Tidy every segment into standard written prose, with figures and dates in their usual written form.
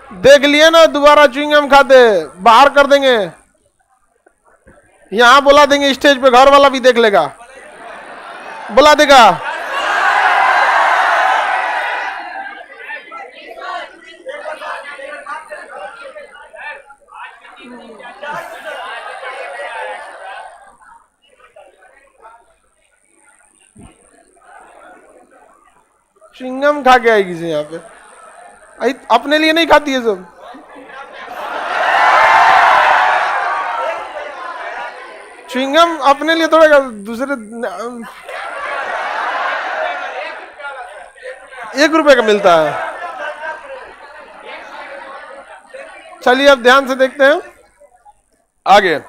देख लिए ना, दोबारा च्युइंगम खाते बाहर कर देंगे, यहां बुला देंगे स्टेज पे, घर वाला भी देख लेगा, बुला देगा। च्युइंगम खा के आएगी यहाँ पे, अपने लिए नहीं खाती है सब। च्युइंगम अपने लिए थोड़ा, दूसरे 1 रुपए का मिलता है। चलिए अब ध्यान से देखते हैं आगे।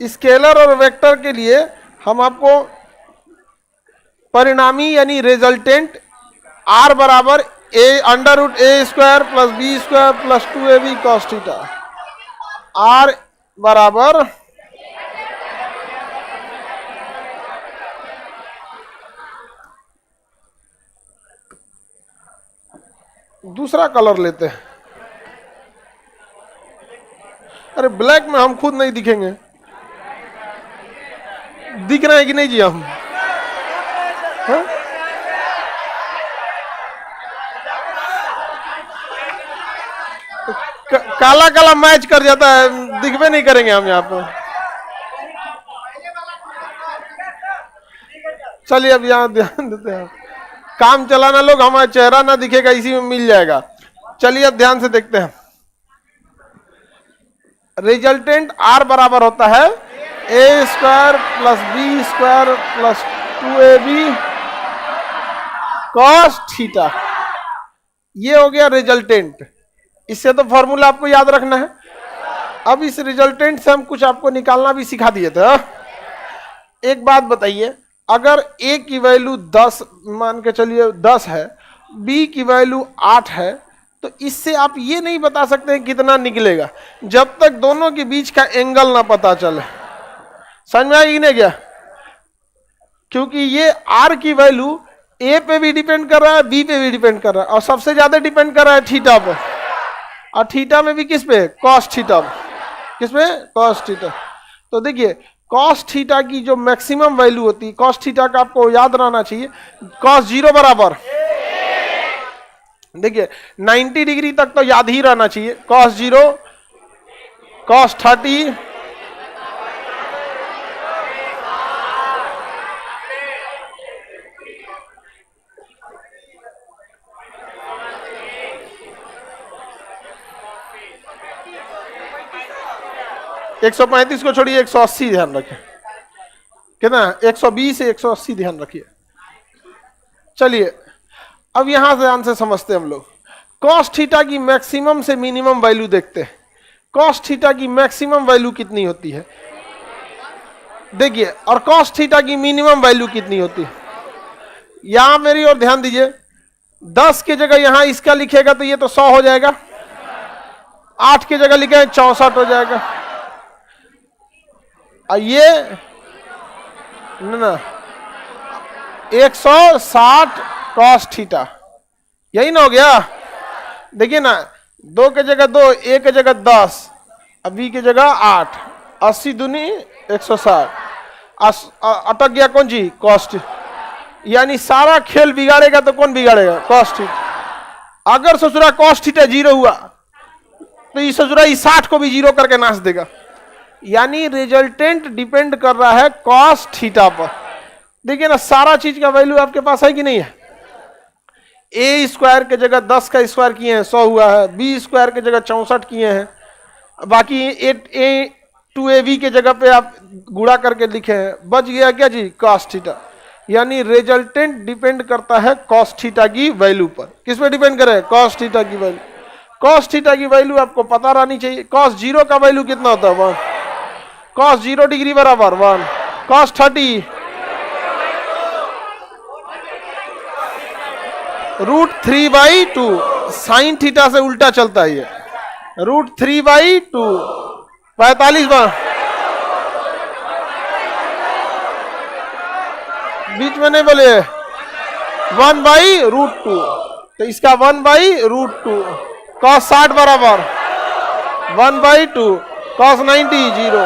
स्केलर और वेक्टर के लिए हम आपको परिणामी यानी रिजल्टेंट R बराबर √a² + b² + 2ab cos theta, R बराबर दूसरा कलर लेते हैं। अरे ब्लैक में हम खुद नहीं दिखेंगे, दिख रहे हैं कि नहीं जी हम? हा? काला काला मैच कर जाता है, दिखबे नहीं करेंगे हम यहाँ पर। चलिए अब यहाँ ध्यान देते हैं, काम चलाना लोग, हमारा चेहरा ना दिखेगा, इसी में मिल जाएगा। चलिए अब ध्यान से देखते हैं। रिजल्टेंट R बराबर होता है a² + b² + 2ab cos theta. ये हो गया रिजल्टेंट। इससे तो फॉर्मूला आपको याद रखना है। अब इस रिजल्टेंट से हम कुछ आपको निकालना भी सिखा दिए थे। एक बात बताइए, अगर a की वैल्यू 10 मान के चलिए 10 है, b की वैल्यू 8 है, तो इससे आप ये नहीं बता सकते कितना निकलेगा जब तक दोनों के बीच का एंगल ना पता चले। समझ में आई नहीं क्या? क्योंकि ये r की वैल्यू a पे भी डिपेंड कर रहा है, b पे भी डिपेंड कर रहा है, और सबसे ज्यादा डिपेंड कर रहा है थीटा पे, और थीटा में भी किस पे? Cos theta. किस पे? Cos theta. तो देखिए कॉस थीटा की जो मैक्सिमम वैल्यू होती है, कॉस थीटा का आपको याद रहना चाहिए, कॉस 0 बराबर, देखिए 90 डिग्री तक तो याद ही रहना चाहिए, कॉस 0, कॉस 30, एक 135 को छोड़िए, 180 ध्यान रखें, कितना? 120 से 180 ध्यान रखिए। चलिए अब यहां से ध्यान से समझते हैं हम लोग। कॉस थीटा की मैक्सिमम से मिनिमम वैल्यू देखते हैं। कॉस थीटा की मैक्सिमम वैल्यू कितनी होती है देखिए, और कॉस थीटा की मिनिमम वैल्यू कितनी होती है। यहां मेरी ओर ध्यान दीजिए, 10 की जगह यहां इसका लिखेगा तो ये तो 100 हो जाएगा, 8 की जगह लिखे 64 हो जाएगा, और ये ना 160 कॉस थीटा, यही ना हो गया। देखिए ना, 2 की जगह 2, a की जगह 10, b की जगह 8, 80 दूनी 160, अटक गया कौन जी? Cos theta. यानी सारा खेल बिगाड़ेगा तो कौन बिगाड़ेगा? Cos theta. अगर ससुरा कॉस थीटा 0 हुआ तो ये ससुरा 60 को भी 0 करके नाच देगा। यानी रिजल्टेंट डिपेंड कर रहा है कॉस थीटा पर। देखिए ना, सारा चीज का वैल्यू आपके पास है कि नहीं है? a² के जगह 10 का स्क्वायर किए हैं 100 हुआ है, b² के जगह 64 किए हैं, बाकी 2ab के जगह पे आप गुणा करके लिखे हैं, बच गया क्या जी? Cos theta. यानी रिजल्टेंट डिपेंड करता है कॉस थीटा की वैल्यू पर। किस पे डिपेंड करे? कॉस थीटा की वैल्यू। कॉस थीटा की वैल्यू आपको पता रहनी चाहिए। कॉस 0 का वैल्यू कितना होता है? 1। कॉस 0 डिग्री बराबर 1। कॉस 30 √3/2। साइन थीटा से उल्टा चलता है ये, √3/2, 45 बार बीच में नहीं बोले, 1/√2, तो इसका 1/√2, cos 60 बराबर 1/2, cos 90 0,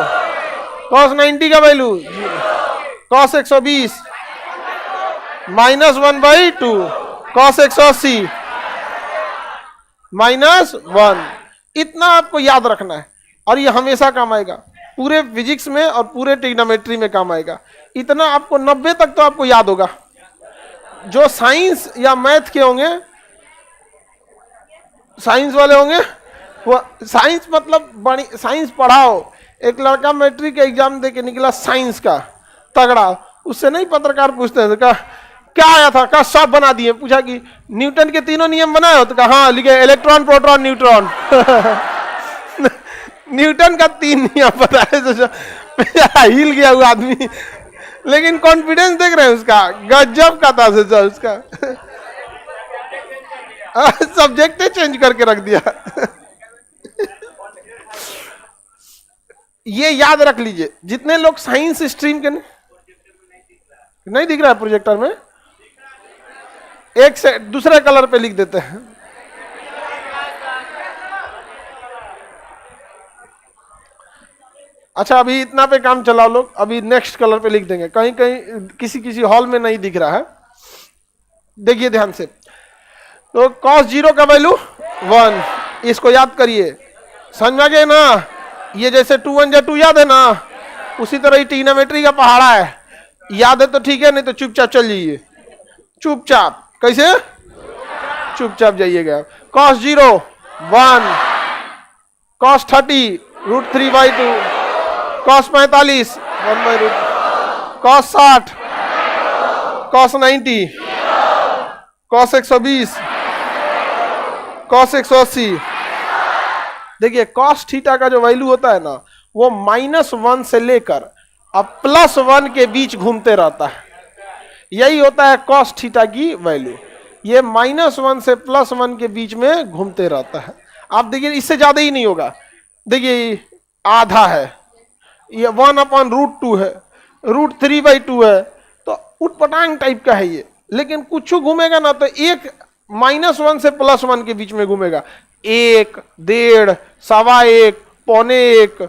cos 90 का वैल्यू 0, cos 120 -1/2, cos 180 -1। इतना आपको याद रखना है और ये हमेशा काम आएगा, पूरे फिजिक्स में और पूरे ट्रिग्नोमेट्री में काम आएगा। इतना आपको 90 तक तो आपको याद होगा। जो साइंस या मैथ के होंगे, साइंस वाले होंगे, वो साइंस मतलब बड़ी साइंस पढ़ाओ। एक लड़का मैट्रिक का एग्जाम दे के निकला साइंस का तगड़ा, उससे नहीं पत्रकार पूछते हैं कहा क्या आया था, कहा सब बना दिए। पूछा कि न्यूटन के तीनों नियम बनाए हो, तो कहा हाँ लिखे इलेक्ट्रॉन प्रोटॉन न्यूट्रॉन। न्यूटन का 3 नियम बताए, तो हिल गया वो आदमी। लेकिन कॉन्फिडेंस देख रहे हैं उसका, गजब का था सोचा उसका। सब्जेक्ट चेंज करके रख दिया। ये याद रख लीजिए, जितने लोग साइंस स्ट्रीम के नहीं दिख रहा है प्रोजेक्टर में, एक से दूसरे कलर पे लिख देते हैं। अच्छा अभी इतना पे काम चलाओ लोग, अभी नेक्स्ट कलर पे लिख देंगे। कहीं कहीं किसी किसी हॉल में नहीं दिख रहा है, देखिए ध्यान से। तो cos 0 का वैल्यू 1, इसको याद करिए, समझ में गए ना। ये जैसे 2 1 2 याद है ना, उसी तरह ही ट्रिग्नोमेट्री का पहाड़ा है। याद है तो ठीक है, नहीं तो चुपचाप चल जाइए, चुपचाप। कैसे चुपचाप जाइएगा। cos 0 1, cos 30 √3/2, cos 45 1/√, cos 60, cos 90, cos 120, cos 180। देखिए cos थीटा का जो वैल्यू होता है ना, वो -1 से लेकर अब +1 के बीच घूमते रहता है। यही होता है cos थीटा की वैल्यू। ये -1 से +1 के बीच में घूमते रहता है। आप देखिए इससे ज्यादा ही नहीं होगा। देखिए आधा है, ये 1/√2 है, √3/2 है, तो उटपटांग टाइप का है ये। लेकिन कुछ घूमेगा ना तो एक -1 से +1 के बीच में घूमेगा। 1, 1.5, 1.25, 1.25,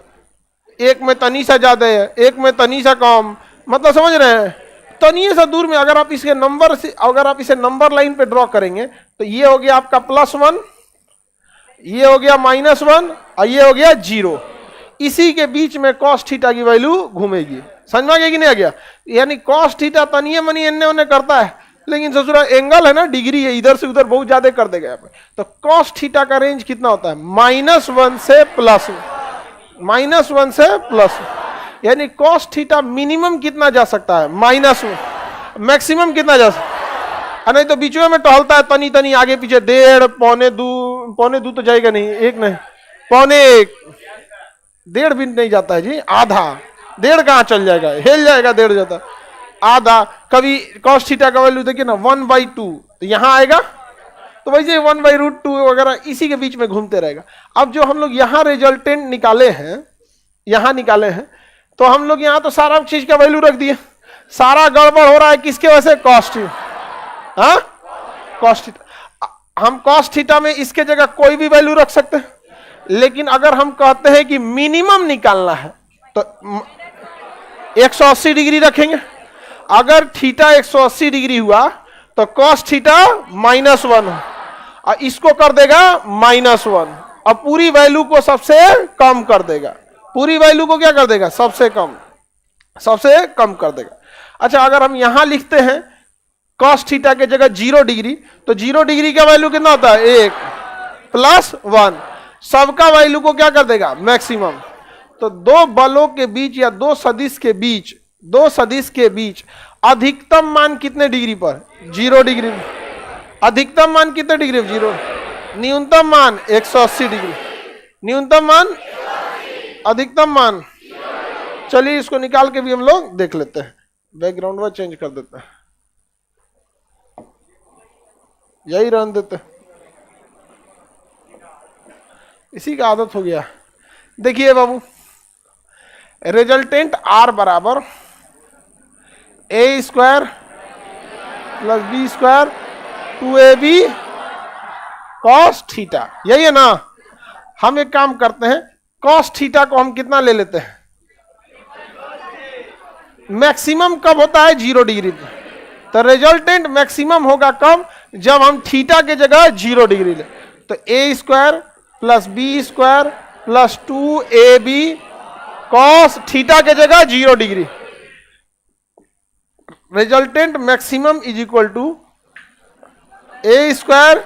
एक में तनी सा ज्यादा है, एक में तनी सा कम, मतलब समझ रहे हैं। तनी सा दूर में अगर आप इसके नंबर से, अगर आप इसे नंबर लाइन पे ड्रॉ करेंगे तो ये हो गया आपका +1, ये हो गया -1 और ये हो गया 0। इसी के बीच में cos थीटा की वैल्यू घूमेगी। समझ में आ गया कि नहीं आ गया। यानी cos थीटा तनिए मनी एन्ने ओने करता है, लेकिन ससुरा एंगल है ना, डिग्री है, इधर से उधर बहुत ज्यादा कर देगा यहाँ पे। तो cos थीटा का रेंज कितना होता है, -1 से -1 से प्लस। यानी cos थीटा मिनिमम कितना जा सकता है, -1, मैक्सिमम कितना जा सकता है। नहीं तो बीच में टहलता है तनी तनी आगे पीछे, 1.5, 1.25 तो जाएगा नहीं, 1 नहीं, 1.25, 1.5 भी नहीं जाता है जी, आधा। 1.5 कहाँ चल जाएगा, हिल जाएगा, 1.5 जाता आधा। कभी cos थीटा का वैल्यू देखिए ना 1/2, तो यहां आएगा, तो वैसे 1/√2 वगैरह इसी के बीच में घूमते रहेगा। अब जो हम लोग यहाँ रिजल्टेंट निकाले हैं, यहां निकाले हैं, तो हम लोग यहाँ तो सारा चीज का वैल्यू रख दिए। सारा गड़बड़ हो रहा है किसके वजह से, cos थीटा। हाँ cos थीटा, हम cos थीटा में इसके जगह कोई भी वैल्यू रख सकते हैं। लेकिन अगर हम कहते हैं कि मिनिमम निकालना है तो 180 डिग्री रखेंगे। अगर थीटा 180 डिग्री हुआ तो cos थीटा -1 और इसको कर देगा -1 और पूरी वैल्यू को सबसे कम कर देगा। पूरी वैल्यू को क्या कर देगा, सबसे कम कर देगा। अच्छा अगर हम यहां लिखते हैं cos थीटा के जगह 0 डिग्री, तो 0 डिग्री का वैल्यू कितना होता है, 1 +1, सबका वैल्यू को क्या कर देगा, मैक्सिमम। तो दो बलों के बीच या दो सदिश के बीच अधिकतम मान कितने डिग्री पर, 0 डिग्री। अधिकतम मान कितने डिग्री, 0। न्यूनतम मान 180 डिग्री। न्यूनतम मान, अधिकतम मान। चलिए इसको निकाल के भी हम लोग देख लेते हैं। बैकग्राउंड में चेंज कर देते हैं, यही रहने देते, इसी का आदत हो गया। देखिए बाबू, रिजल्टेंट R बराबर a² plus b square 2ab cos theta, यही है ना। हम एक काम करते हैं, कॉस थीटा को हम कितना ले लेते हैं, मैक्सिमम कब होता है 0 डिग्री पे, तो रिजल्टेंट मैक्सिमम होगा कब, जब हम थीटा के जगह 0 डिग्री ले। तो a square plus b square plus 2ab cos theta के जगह 0 degree, resultant maximum is equal to a square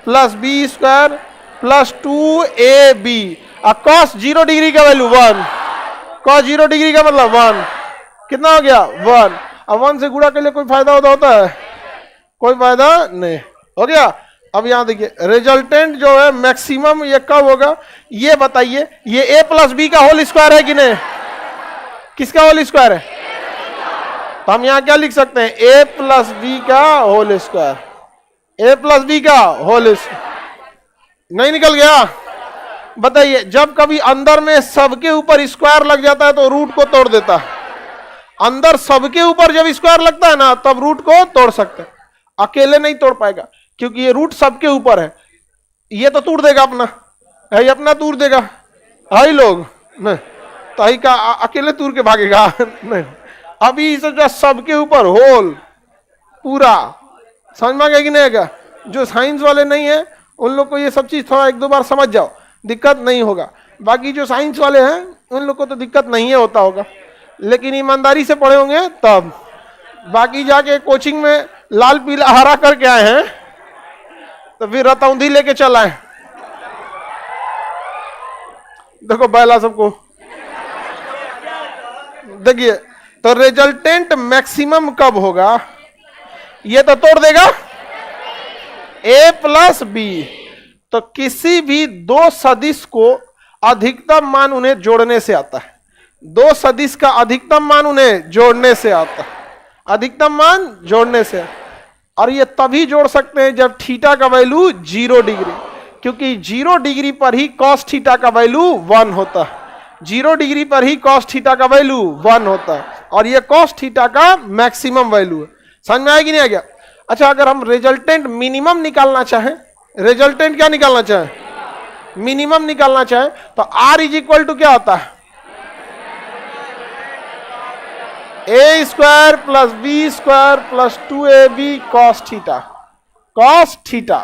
plus b square plus 2ab। Cos 0 degree का वैल्यू 1, कॉस 0 डिग्री का मतलब 1, कितना हो गया 1। अब 1 से गुणा के लिए कोई फायदा होता है, कोई फायदा नहीं, हो गया। अब यहां देखिए रिजल्टेंट जो है मैक्सिमम ये कब होगा, ये बताइए। ये a प्लस बी का होल स्क्वायर है कि नहीं, किसका होल स्क्वायर है, तो हम यहां क्या लिख सकते हैं, a प्लस बी का whole square, a plus b का होल स्क्वायर। नहीं निकल गया, बताइए। जब कभी अंदर में सबके ऊपर स्क्वायर लग जाता है तो रूट को तोड़ देता है, अंदर सबके ऊपर जब स्क्वायर लगता है ना तब रूट को तोड़ सकते हैं, अकेले नहीं तोड़ पाएगा क्योंकि ये रूट सबके ऊपर है। ये तो तोड़ देगा अपना, है अपना तोड़ देगा, हाई लोग नहीं तो हाई का अकेले तोड़ के भागेगा नहीं। अभी जो सबके ऊपर होल पूरा, समझ में आ गया कि नहीं आएगा। जो साइंस वाले नहीं है उन लोग को ये सब चीज थोड़ा 1-2 बार समझ जाओ, दिक्कत नहीं होगा। बाकी जो साइंस वाले हैं उन लोग को तो दिक्कत नहीं है होता होगा, लेकिन ईमानदारी से पढ़े होंगे तब। बाकी जाके कोचिंग में लाल पीला हरा करके आए हैं तो फिर रतौंधी लेके चल आए, देखो बैला सबको। देखिए तो रिजल्टेंट मैक्सिमम कब होगा, ये तो तोड़ देगा a प्लस बी। तो किसी भी दो सदिश को अधिकतम मान उन्हें जोड़ने से आता है, दो सदिश का अधिकतम मान उन्हें जोड़ने से आता है, अधिकतम मान जोड़ने से। और ये तभी जोड़ सकते हैं जब थीटा का वैल्यू 0 डिग्री, क्योंकि 0 डिग्री पर ही कॉस थीटा का वैल्यू 1 होता है, 0 डिग्री पर ही कॉस थीटा का वैल्यू 1 होता है, और ये कॉस थीटा का मैक्सिमम वैल्यू है। समझ में आया कि नहीं आ गया। अच्छा, अगर हम रिजल्टेंट मिनिमम निकालना चाहें, रिजल्टेंट क्या निकालना चाहें, मिनिमम निकालना चाहें, तो R इज इक्वल टू क्या होता है, a square plus b square plus 2ab cos theta, cos theta.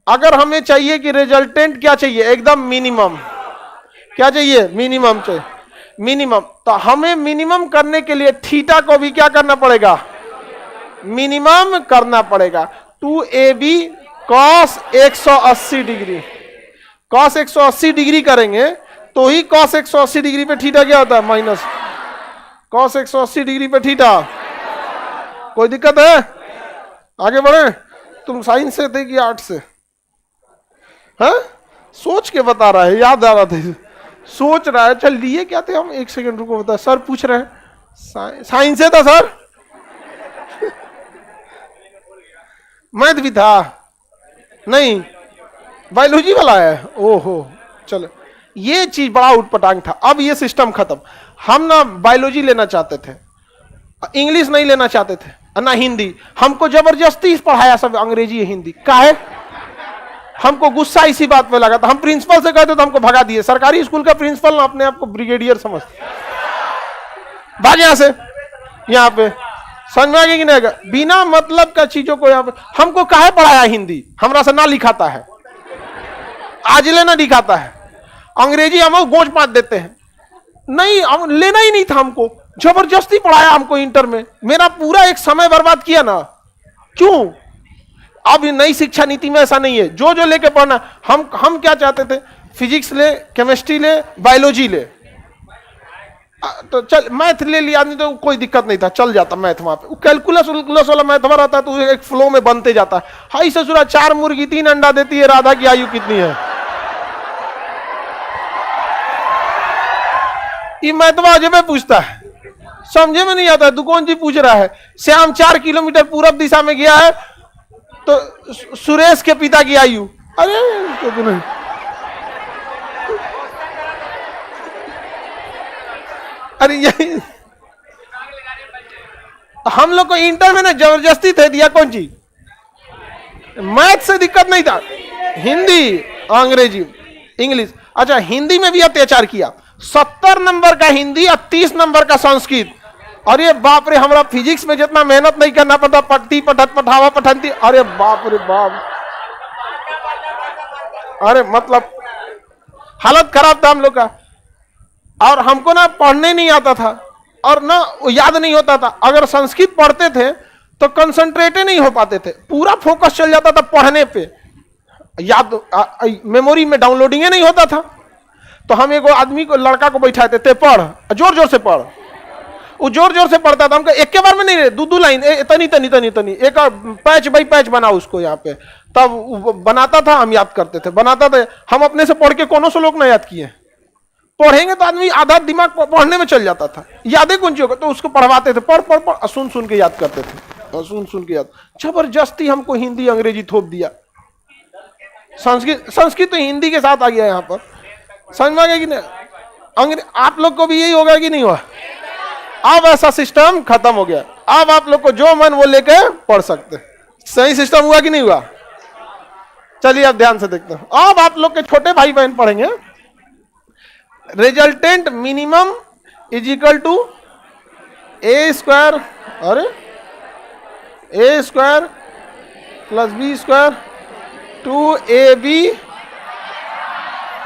अगर हमें चाहिए कि रिजल्टेंट क्या चाहिए, एकदम मिनिमम, क्या चाहिए, मिनिमम चाहिए, मिनिमम। तो हमें मिनिमम करने के लिए थीटा को भी क्या करना पड़ेगा, मिनिमम करना पड़ेगा। 2ab cos 180 degree, cos 180 degree करेंगे तो ही कॉस 180 डिग्री पे थीटा क्या होता है, माइनस कॉस 180 डिग्री पे थीटा। कोई दिक्कत है, आगे बढ़े। तुम साइंस से थे कि आर्ट से, हैं? सोच के बता रहा है, याद आ रहा था, सोच रहा है। चल लिए क्या थे हम, 1 सेकंड रुको, बता। सर पूछ रहे हैं, साइंस से था सर, मैथ भी था, नहीं बायोलॉजी वाला है, ओहो चलो। ये चीज बड़ा उटपटांग था। अब ये सिस्टम खत्म। हम ना बायोलॉजी लेना चाहते थे, इंग्लिश नहीं लेना चाहते थे, ना हिंदी। हमको जबरदस्ती पढ़ाया सब अंग्रेजी हिंदी, काहे? हमको गुस्सा इसी बात पे लगा था। हम प्रिंसिपल से कहते तो हमको भगा दिए। सरकारी स्कूल का प्रिंसिपल ना अपने आप को ब्रिगेडियर समझते, भाग यहां से, यहाँ पे। समझ में आ गया कि नहीं? बिना मतलब का चीजों को यहाँ पे हमको काहे पढ़ाया हिंदी, हमरा से ना लिखाता है, आज लेना दिखाता है। अंग्रेजी हम गोज पात देते हैं, नहीं हम लेना ही नहीं था हमको, जबरदस्ती पढ़ाया हमको इंटर में। मेरा पूरा एक समय बर्बाद किया ना, क्यों? अब नई शिक्षा नीति में ऐसा नहीं है, जो जो लेके पढ़ना। हम क्या चाहते थे, फिजिक्स ले, केमिस्ट्री ले, बायोलॉजी ले, तो चल मैथ ले लिया आदमी तो कोई दिक्कत नहीं था, चल जाता मैथ। वहां पे कैलकुलस वाला मैथ हमारा रहता है तो एक फ्लो में बनते जाता है। हाई ससुरा 4 मुर्गी 3 अंडा देती है, राधा की आयु कितनी है? ये मैथवा अजब पूछता है, समझे में नहीं आता। दुकान जी पूछ रहा है, श्याम 4 किलोमीटर पूरब दिशा में गया है तो सुरेश के पिता की आयु, अरे तो नहीं। अरे यही तो हम लोग को इंटर में ना जबरदस्ती थे दिया कौन चीज, मैथ से दिक्कत नहीं था, हिंदी, अंग्रेजी, इंग्लिश। अच्छा हिंदी में भी अत्याचार किया, 70 नंबर का हिंदी और 30 नंबर का संस्कृत। अरे बाप रे, हमारा फिजिक्स में जितना मेहनत नहीं करना पड़ता, पट्टी पठत पठावा पठंती, अरे बाप रे बाप, अरे मतलब हालत खराब था हम लोग का। और हमको ना पढ़ने नहीं आता था और ना याद नहीं होता था। अगर संस्कृत पढ़ते थे तो कंसंट्रेट नहीं हो पाते थे, पूरा फोकस चल जाता था पढ़ने पे, याद मेमोरी में डाउनलोडिंग नहीं होता था। तो हम एक आदमी को, लड़का को बैठाते थे, पढ़, जोर जोर से पढ़। वो जोर जोर से पढ़ता था, हमको एक के बार में नहीं, दो लाइन, तनी तनी तनी तनी, एक पैच बाई पैच बनाओ उसको यहाँ पे, तब बनाता था, हम याद करते थे, बनाता था। हम अपने से पढ़ के कोनो से लोग ना याद किए, पढ़ेंगे तो आदमी आधा दिमाग पढ़ने में चल जाता था, यादें कौन सी होगा, तो उसको पढ़वाते थे, पढ़ पढ़ पढ़, सुन सुन के याद करते थे, सुन सुन के याद। जबरदस्ती हमको हिंदी अंग्रेजी थोप दिया, संस्कृत तो हिंदी के साथ आ गया यहाँ पर, समझ में आ गया कि नहीं? आप लोग को भी यही होगा कि नहीं हुआ? अब ऐसा सिस्टम खत्म हो गया, अब आप लोग को जो मन वो लेके पढ़ सकते। सही सिस्टम हुआ कि नहीं हुआ? चलिए अब ध्यान से देखते हैं। अब आप लोग के छोटे भाई बहन पढ़ेंगे, resultant minimum is equal to a square, अरे a square plus b square 2ab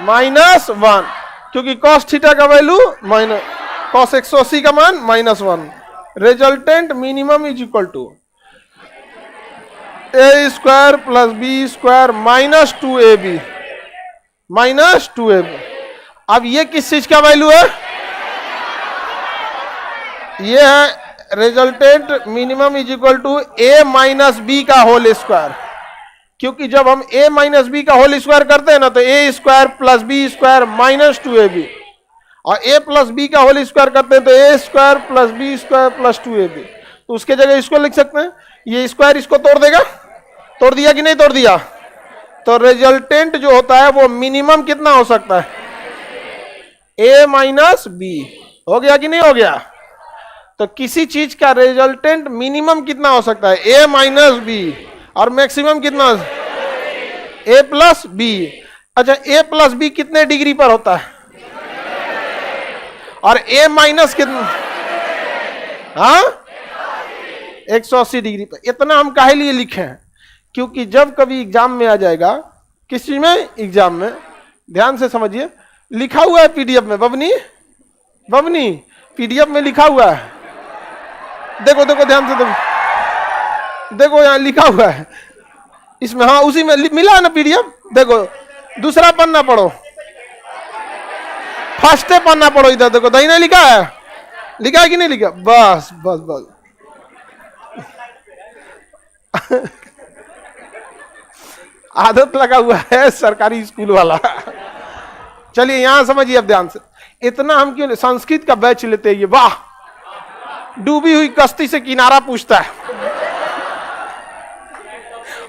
minus 1, क्योंकि cos थीटा का वैल्यू माइनस cos 180 का मान -1। Resultant minimum is equal to a square plus b square minus 2ab। अब ये किस चीज का वैल्यू है? ये है resultant minimum is equal to a minus b का होल स्क्वायर, क्योंकि जब हम a माइनस बी का होल स्क्वायर करते हैं ना, तो a square plus b square minus 2ab, और a प्लस बी का होल स्क्वायर करते हैं तो a square plus b square plus 2ab। तो उसके जगह इसको लिख सकते हैं, ये स्क्वायर इसको तोड़ देगा, तोड़ दिया कि नहीं तोड़ दिया? तो रिजल्टेंट जो होता है वो मिनिमम कितना हो सकता है? a minus b. हो गया कि नहीं हो गया? तो किसी चीज का रिजल्टेंट मिनिमम कितना हो सकता है? a माइनस बी, और मैक्सिमम कितना? a plus b. अच्छा a प्लस बी कितने डिग्री पर होता है? और a माइनस कितना? हाँ 180 डिग्री पर। इतना हम काहे लिए लिखे हैं? क्योंकि जब कभी एग्जाम में आ जाएगा, किस चीज में? एग्जाम में, ध्यान से समझिए, लिखा हुआ है पीडीएफ में, बबनी पीडीएफ में लिखा हुआ है, देखो देखो ध्यान से देखो, देखो यहाँ लिखा हुआ है इसमें, हाँ उसी में मिला है ना पीडीएफ, देखो दूसरा पन्ना पढ़ो, फर्स्ट पन्ना पढ़ो, इधर देखो दाहिना लिखा है, लिखा है कि नहीं लिखा? बस बस बस आदत लगा हुआ है सरकारी स्कूल वाला। चलिए यहां समझिए अब ध्यान से, इतना हम क्यों संस्कृत का बैच लेते हैं? ये वाह, डूबी हुई कश्ती से किनारा पूछता है।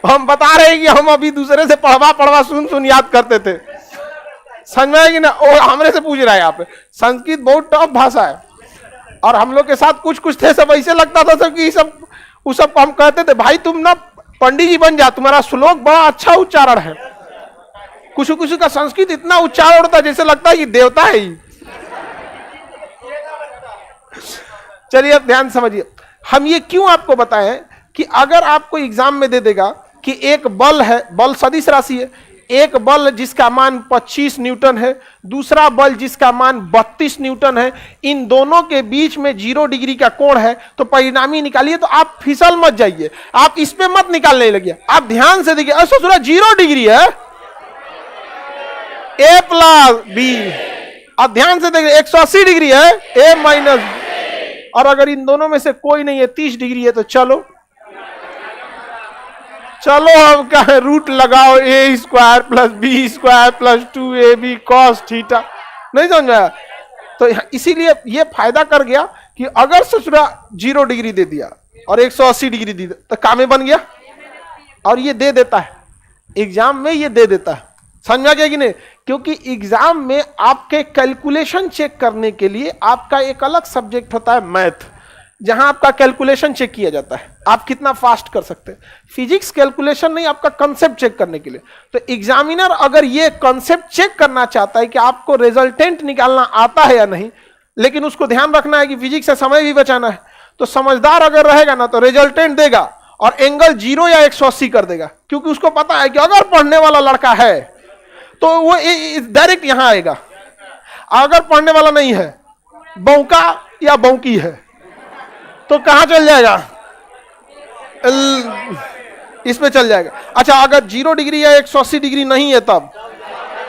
हम बता रहे हैं कि हम अभी दूसरे से पढ़वा सुन सुन याद करते थे, समझ में आएगी ना? और हमरे से पूछ रहा है यहाँ पे। संस्कृत बहुत टफ भाषा है, और हम लोग के साथ कुछ कुछ थे, सब ऐसे लगता था सब कि सब वो सब हम कहते थे भाई तुम ना पंडित जी बन जा, तुम्हारा श्लोक बड़ा अच्छा उच्चारण है। कुछ का संस्कृत इतना उच्चारण होता है जैसे लगता है कि देवता है ही। चलिए अब ध्यान समझिए, हम ये क्यों आपको बताएं कि अगर आपको एग्जाम में दे देगा कि एक बल है, बल सदिश राशि है, एक बल जिसका मान 25 न्यूटन है, दूसरा बल जिसका मान 32 न्यूटन है, इन दोनों के बीच में 0 डिग्री का कोण है, तो परिणामी निकालिए। तो आप फिसल मत जाइए, आप इस पे मत निकालने लगिए, आप ध्यान से देखिए। ऐसा सुना 0 डिग्री है, a प्लस बी, अब ध्यान से देखिए 180 डिग्री है, a माइनस, और अगर इन दोनों में से कोई नहीं है, 30 डिग्री है, तो चलो अब क्या है, रूट लगाओ, a square plus b square plus 2ab cos theta. नहीं समझ में आया? तो इसीलिए ये फायदा कर गया कि अगर ससुरा 0 डिग्री दे दिया और 180 डिग्री दे दिया तो काम बन गया, और ये दे देता है एग्जाम में, ये दे देता है। समझ में आ गया कि नहीं? क्योंकि एग्जाम में आपके कैलकुलेशन चेक करने के लिए आपका एक अलग सब्जेक्ट होता है मैथ, जहां आपका कैलकुलेशन चेक किया जाता है, आप कितना फास्ट कर सकते हैं। फिजिक्स कैलकुलेशन नहीं, आपका कंसेप्ट चेक करने के लिए। तो एग्जामिनर अगर ये कंसेप्ट चेक करना चाहता है कि आपको रिजल्टेंट निकालना आता है या नहीं, लेकिन उसको ध्यान रखना है कि फिजिक्स से समय भी बचाना है, तो समझदार अगर रहेगा ना तो रिजल्टेंट देगा और एंगल 0 या 180 कर देगा, क्योंकि उसको पता है कि अगर पढ़ने वाला लड़का है तो वो डायरेक्ट यहां आएगा। अगर पढ़ने वाला नहीं है, बौका या बौकी है, तो कहां चल जाएगा, इसमें चल जाएगा। अच्छा, अगर 0 डिग्री या 180 डिग्री नहीं है तब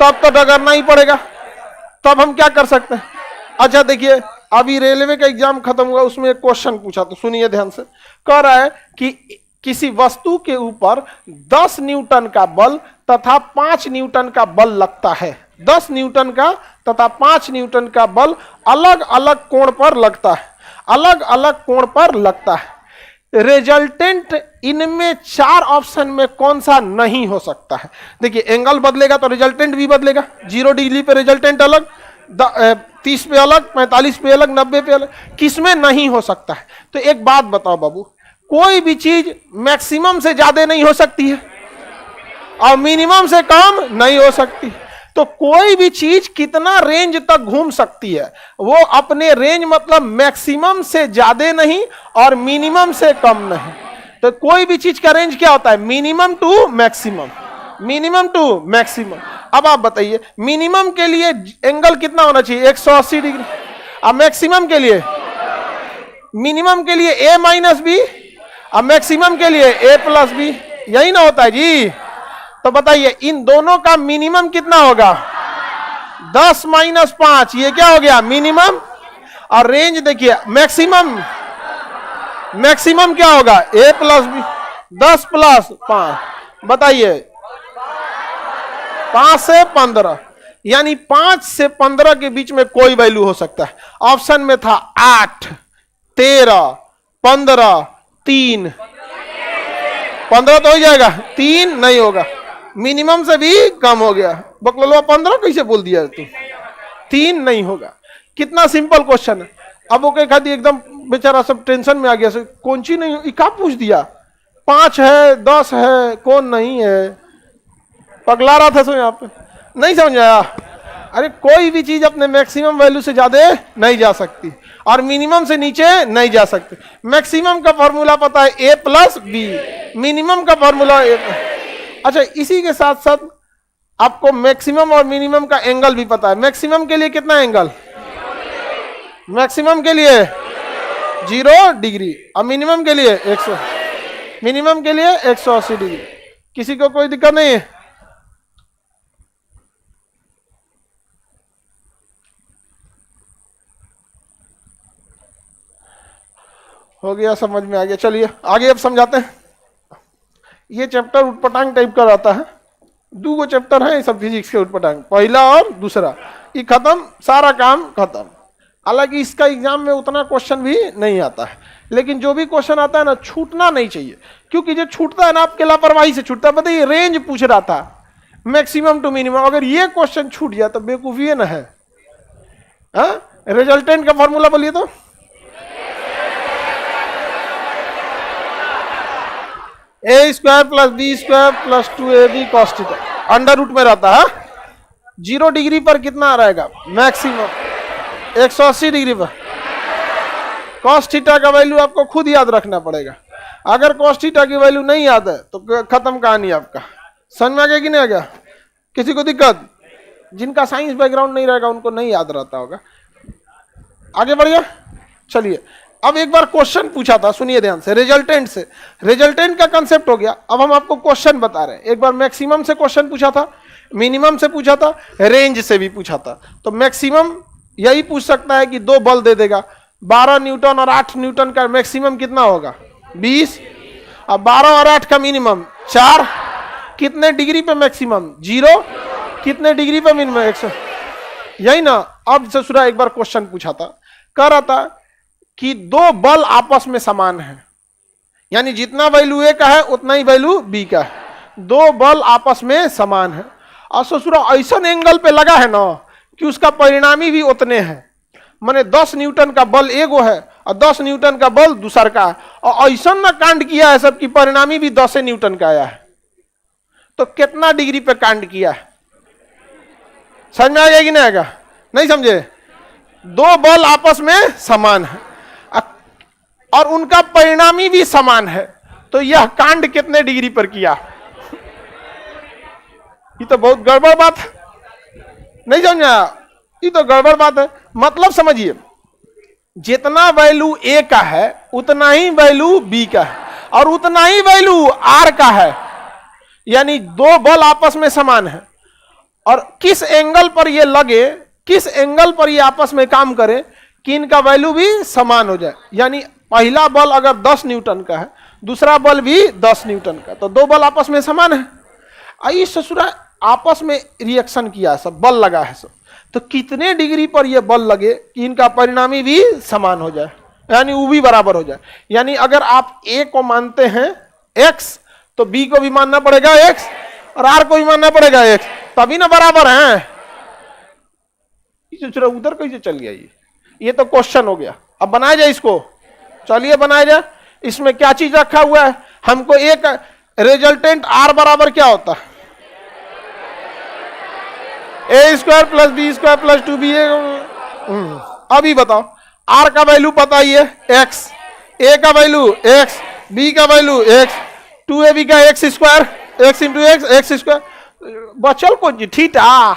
तो डगरना ही पड़ेगा। तब हम क्या कर सकते हैं? अच्छा देखिए, अभी रेलवे का एग्जाम खत्म हुआ, उसमें एक क्वेश्चन पूछा, तो सुनिए ध्यान से। कह रहा है कि किसी वस्तु के ऊपर 10 न्यूटन का बल तथा 5 न्यूटन का बल लगता है। 10 न्यूटन का तथा 5 न्यूटन का बल अलग अलग कोण पर लगता है, अलग अलग कोण पर लगता है। रिजल्टेंट इनमें 4 ऑप्शन में कौन सा नहीं हो सकता है? देखिए, एंगल बदलेगा तो रिजल्टेंट भी बदलेगा। 0 डिग्री पे रिजल्टेंट अलग, 30 पे अलग, 45 पे अलग, 90 पे अलग। किसमें नहीं हो सकता है? तो एक बात बताओ बाबू, कोई भी चीज मैक्सिमम से ज्यादा नहीं हो सकती है और मिनिमम से कम नहीं हो सकती। तो कोई भी चीज कितना रेंज तक घूम सकती है? वो अपने रेंज मतलब मैक्सिमम से ज्यादा नहीं और मिनिमम से कम नहीं। तो कोई भी चीज का रेंज क्या होता है? Minimum to maximum, minimum to maximum. अब आप बताइए, मिनिमम के लिए एंगल कितना होना चाहिए? 180 डिग्री। अब मैक्सिमम के लिए, मिनिमम के लिए a माइनस बी, अब मैक्सिमम के लिए a प्लस बी, यही ना होता है जी? तो बताइए, इन दोनों का मिनिमम कितना होगा? 10 माइनस 5, ये क्या हो गया? मिनिमम। और रेंज देखिए, मैक्सिमम, मैक्सिमम क्या होगा? a plus B. 10 प्लस 5, बताइए 5 से 15, यानी 5 से 15 के बीच में कोई वैल्यू हो सकता है। ऑप्शन में था 8, 13, 15, 3। 15 तो हो जाएगा, 3 नहीं होगा, मिनिमम से भी कम हो गया। बकलोलवा 15 कैसे बोल दिया तू? 3 नहीं होगा। कितना सिंपल क्वेश्चन है। अब वो कह दी एकदम बेचारा सब टेंशन में आ गया, कौन सी नहीं, क्या पूछ दिया? 5 है, 10 है, कौन नहीं है, पगला रहा था सो यहाँ पे, नहीं समझ आया? अरे कोई भी चीज अपने मैक्सिमम वैल्यू से ज्यादा नहीं जा सकती और मिनिमम से नीचे नहीं जा सकती। मैक्सिमम का फॉर्मूला पता है a प्लस बी, मिनिमम का फॉर्मूला a। अच्छा, इसी के साथ साथ आपको मैक्सिमम और मिनिमम का एंगल भी पता है। मैक्सिमम के लिए कितना एंगल? मैक्सिमम के लिए 0 डिग्री और मिनिमम के लिए 100, मिनिमम के लिए 180 डिग्री। किसी को कोई दिक्कत नहीं है? हो गया, समझ में आ गया। चलिए आगे अब समझाते हैं। ये चैप्टर उटपटांग टाइप का रहता है। 2 चैप्टर है सब फिजिक्स के उटपटांग, पहला और दूसरा। ये खत्म, सारा काम खत्म। हालांकि इसका एग्जाम में उतना क्वेश्चन भी नहीं आता है, लेकिन जो भी क्वेश्चन आता है ना, छूटना नहीं चाहिए, क्योंकि जो छूटता है ना आपके लापरवाही से छूटता है। बताइए, रेंज पूछ रहा था मैक्सिमम टू मिनिमम, अगर ये क्वेश्चन छूट गया तो बेवकूफी है ना है। रिजल्टेंट का फॉर्मूला बोलिए तो। A square plus b square plus 2ab cos theta, under root में रहता है। 0 डिग्री पर कितना रहेगा? मैक्सिमम। 180 डिग्री पर कॉस थीटा का वैल्यू आपको खुद याद रखना पड़ेगा। अगर कॉस थीटा की वैल्यू नहीं याद है तो खत्म कहानी आपका। समझ में आ गया कि नहीं आ गया? किसी को दिक्कत? जिनका साइंस बैकग्राउंड नहीं रहेगा उनको नहीं याद रहता होगा। आगे बढ़िए। चलिए, अब एक बार क्वेश्चन पूछा था, सुनिए ध्यान से, रिजल्टेंट से। रिजल्टेंट का कंसेप्ट हो गया, अब हम आपको क्वेश्चन बता रहे हैं। एक बार मैक्सिमम से क्वेश्चन पूछा था, मिनिमम से पूछा था, रेंज से भी पूछा था। तो मैक्सिमम यही पूछ सकता है कि 2 बल दे देगा, 12 न्यूटन और 8 न्यूटन का मैक्सिमम कितना होगा? 20। अब 12 और 8 का मिनिमम 4। कितने डिग्री पे मैक्सिमम? 0। कितने डिग्री पे मिनिमम? 100। यही ना। अब ससुरा एक बार क्वेश्चन पूछा था, कह रहा था कि 2 बल आपस में समान है, यानी जितना वैल्यू ए का है उतना ही वैल्यू बी का है। 2 बल आपस में समान है और ससुरा ऐसा एंगल पे लगा है ना कि उसका परिणामी भी उतने हैं। माने 10 न्यूटन का बल एगो है और 10 न्यूटन का बल दूसर का है, और ऐसा ना कांड किया है सब की परिणामी भी 10 न्यूटन का आया है, तो कितना डिग्री पे कांड किया है? समझ में आ गया कि नहीं आएगा? नहीं समझे? दो बल आपस में समान है और उनका परिणामी भी समान है, तो यह कांड कितने डिग्री पर किया? ये तो बहुत गड़बड़ बात है, नहीं समझा? ये तो गड़बड़ बात है। मतलब समझिए, जितना वैल्यू ए का है उतना ही वैल्यू बी का है और उतना ही वैल्यू आर का है, यानी दो बल आपस में समान है और किस एंगल पर ये लगे, किस एंगल पर ये आपस में काम करे कि इनका वैल्यू भी समान हो जाए। यानी पहला बल अगर 10 न्यूटन का है, दूसरा बल भी 10 न्यूटन का, तो दो बल आपस में समान है। आई ससुरा आपस में रिएक्शन किया, सब बल लगा है सब, तो कितने डिग्री पर यह बल लगे कि इनका परिणामी भी समान हो जाए, यानी वो भी बराबर हो जाए। यानी अगर आप ए को मानते हैं x, तो बी को भी मानना पड़ेगा x और आर को भी मानना पड़ेगा x, तभी ना बराबर हैं। उधर कैसे चल गया ये तो क्वेश्चन हो गया। अब बनाया जाए इसको, चलिए बनाया जाए। इसमें क्या चीज रखा हुआ है? हमको एक रिजल्टेंट आर बराबर क्या होता है? A square plus b square plus 2b। अभी बताओ, आर का वैल्यू पता ही है x, ए का वैल्यू x, बी का वैल्यू x, 2ab का x square, x into x square, बचल को थीटा,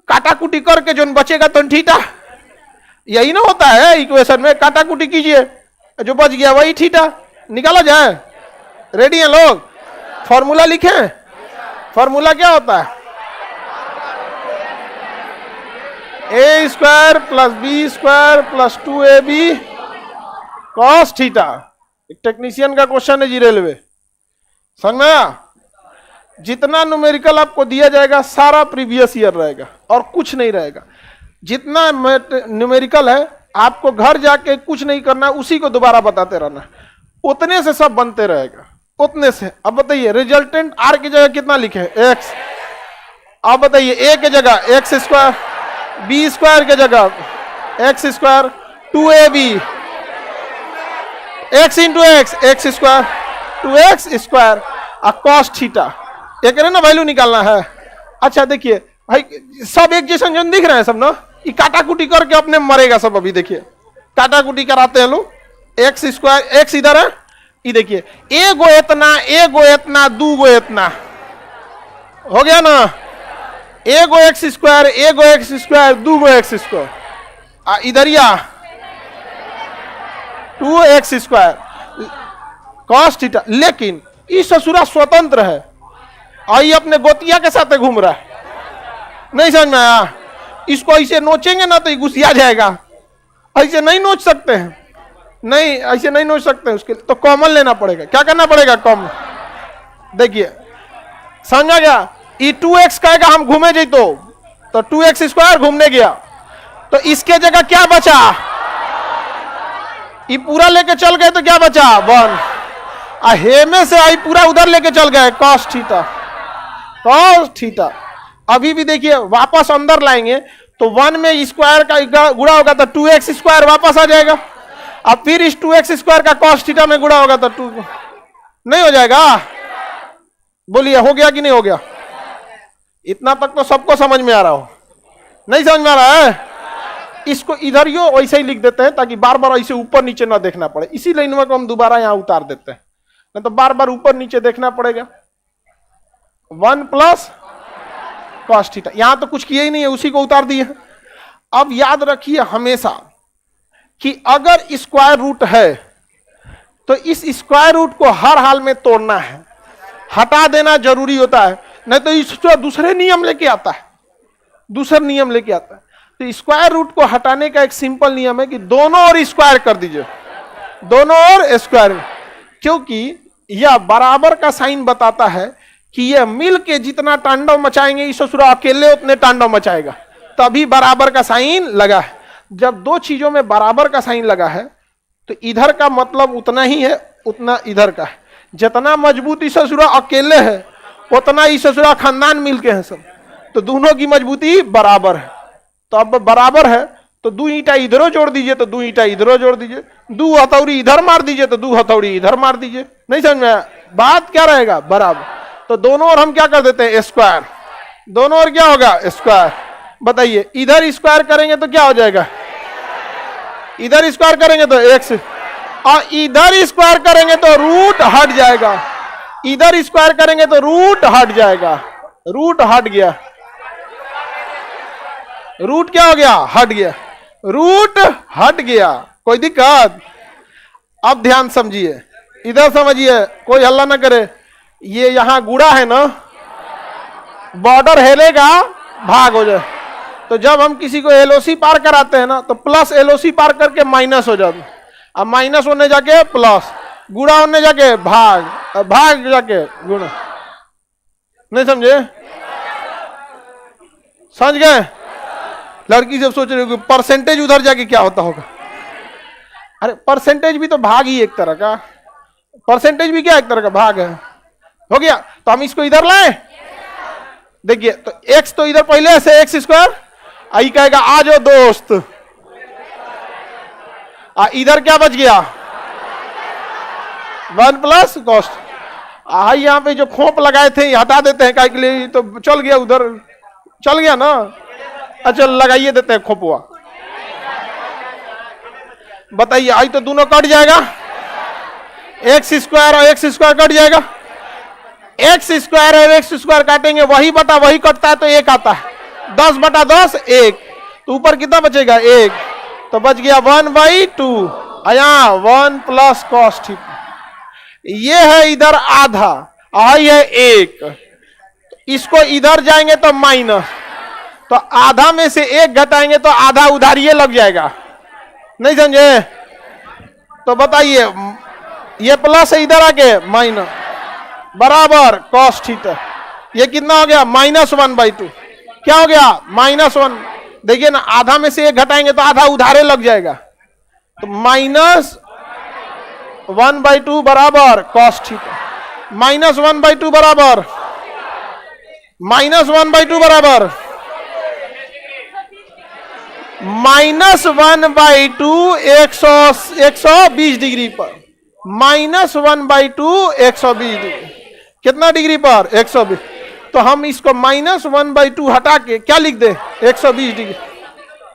काटा कुटी करके जो बचेगा तो थीटा, यही ना होता है इक्वेशन में। काटा कुटी कीजिए, जो बच गया वही थीटा, निकाला जाए। रेडी हैं लोग? फॉर्मूला लिखें। फॉर्मूला क्या होता है? A square plus b square plus 2ab cos theta. एक टेक्नीशियन का क्वेश्चन है जी, रेलवे। समझ में आया? जितना न्यूमेरिकल आपको दिया जाएगा सारा प्रीवियस ईयर रहेगा और कुछ नहीं रहेगा। जितना न्यूमेरिकल है आपको घर जाके कुछ नहीं करना, उसी को दोबारा बताते रहना, उतने से सब बनते रहेगा, उतने से। अब बताइए, रिजल्टेंट आर की जगह कितना लिखे? x। अब बताइए, ए के जगह x स्क्वायर, बी स्क्वायर के जगह x square, 2ab, x into x square, 2x square और कॉस थीटा। एक ना वैल्यू निकालना है। अच्छा देखिए भाई, सब एक जैसा जन दिख रहे हैं सब ना, ये काटा कुटी करके अपने मरेगा सब। अभी देखिए काटा कुटी कराते हैं लोग, एक्स स्क्वायर, एक्स इधर है, ये देखिए एगो इतना दूगो इतना हो गया ना, एगो एक्स स्क्वायर दूगो एक्स स्क्वायर, इधर या 2x स्क्वायर कॉस थीटा। लेकिन इस ससुरा स्वतंत्र है और ये अपने गोतिया के साथ घूम रहा है। नहीं समझ में आया? इसको ऐसे नोचेंगे ना तो ये घुसिया जाएगा, ऐसे नहीं नोच सकते हैं, नहीं ऐसे नहीं नोच सकते हैं। उसके तो कॉमन लेना पड़ेगा। क्या करना पड़ेगा? कॉमन। देखिए समझा गया? ये 2x कहेगा हम घूमे जी, तो 2x स्क्वायर घूमने गया, तो इसके जगह क्या बचा? ये पूरा लेके चल गए तो क्या बचा? 1। हे में से आई पूरा उधर लेके चल गए, कॉस थीटा, कॉस थीटा। अभी भी देखिए वापस अंदर लाएंगे तो 1 में स्क्वायर का गुणा होगा तो 2x स्क्वायर वापस आ जाएगा। अब फिर इस 2x स्क्वायर का कॉस थीटा में गुणा होगा तो 2 नहीं हो जाएगा? बोलिए हो गया कि नहीं हो गया? इतना तक तो सबको समझ में आ रहा हो? नहीं समझ में आ रहा है? इसको इधर ही वैसे ही लिख देते हैं ताकि बार बार ऐसे ऊपर नीचे ना देखना पड़े। इसी लाइन को हम दोबारा यहां उतार देते हैं, नहीं तो बार बार ऊपर नीचे देखना पड़ेगा। 1 प्लस कॉस थीटा, यहां तो कुछ किया ही नहीं है, उसी को उतार दिए। अब याद रखिए हमेशा कि अगर स्क्वायर रूट है तो इस स्क्वायर रूट को हर हाल में तोड़ना है, हटा देना जरूरी होता है, नहीं तो इसको दूसरे नियम लेके आता है, दूसरा नियम लेके आता है। तो स्क्वायर रूट को हटाने का एक सिंपल नियम है कि दोनों ओर स्क्वायर कर दीजिए, दोनों ओर स्क्वायर, क्योंकि यह बराबर का साइन बताता है कि यह मिल के जितना तांडव मचाएंगे इस ससुरा अकेले उतने तांडव मचाएगा, तभी बराबर का साइन लगा है। जब दो चीजों में बराबर का साइन लगा है तो इधर का मतलब उतना ही है उतना इधर का है। जितना मजबूत इस ससुरा अकेले है उतना इस ससुरा खानदान मिलके है सब, तो दोनों की मजबूती बराबर है। तो अब बराबर है तो 2 ईंटा इधरों जोड़ दीजिए, तो 2 ईंटा इधरों जोड़ दीजिए, 2 हथौड़ी इधर मार दीजिए, तो 2 हथौड़ी इधर मार दीजिए। नहीं समझ में आया? बात क्या रहेगा? बराबर। तो दोनों ओर हम क्या कर देते हैं? स्क्वायर। दोनों ओर क्या होगा? स्क्वायर। बताइए, इधर स्क्वायर करेंगे तो क्या हो जाएगा? इधर स्क्वायर करेंगे तो एक्स, और इधर स्क्वायर करेंगे तो रूट हट जाएगा। इधर स्क्वायर करेंगे तो रूट हट जाएगा। रूट हट गया। रूट क्या हो गया? हट गया। रूट हट गया। कोई दिक्कत? अब ध्यान समझिए, इधर समझिए, कोई हल्ला ना करे। ये यहां गुड़ा है ना, बॉर्डर हिलेगा, भाग हो जाए। तो जब हम किसी को एलओसी पार कराते हैं ना, तो प्लस एलओसी पार करके माइनस हो जाता है। अब माइनस होने जाके प्लस, गुड़ा होने जाके भाग, भाग जाके गुणा। नहीं समझे? समझ गए? लड़की जब सोच रही होगी परसेंटेज उधर जाके क्या होता होगा। अरे परसेंटेज भी तो भाग ही एक तरह का, परसेंटेज भी क्या एक तरह का भाग है। हो गया। तो हम इसको इधर लाए, देखिए, तो x तो इधर पहले ऐसे एक्स स्क्वायर, आई कहेगा आ जाओ दोस्त, इधर क्या बच गया? 1 प्लस कॉस्ट। यहां पे जो खोप लगाए थे हटा देते हैं, काय के लिए? तो चल गया उधर, चल गया ना। अच्छा लगाइए देते हैं खोपवा। बताइए, आई तो दोनों कट जाएगा, एक्स स्क्वायर और एक्स स्क्वायर कट जाएगा। एक्स स्क्वायर और एक्स स्क्वायर काटेंगे, वही बटा वही कटता है तो 1 आता है। 10 बटा 10 1, तो ऊपर कितना बचेगा? 1। तो बच गया 1/2। यहाँ 1 प्लस कॉस थीटा। ये है इधर आधा, आई है 1। इसको इधर जाएंगे तो माइनस, तो आधा में से 1 घटाएंगे तो आधा उधार ये लग जाएगा। नहीं समझे? तो बताइए, ये प्लस है, इधर आके माइनस, बराबर कॉस थीटा। ये कितना हो गया? -1/2। क्या हो गया? -1। देखिए ना, आधा में से 1 घटाएंगे तो आधा उधारे लग जाएगा, तो -1/2 बराबर कॉस थीटा। -1/2 बराबर, -1/2 बराबर -1/2 120 डिग्री पर, -1/2 120 डिग्री। कितना डिग्री पर? 120। तो हम इसको -1/2 हटा के क्या लिख दे? 120 डिग्री।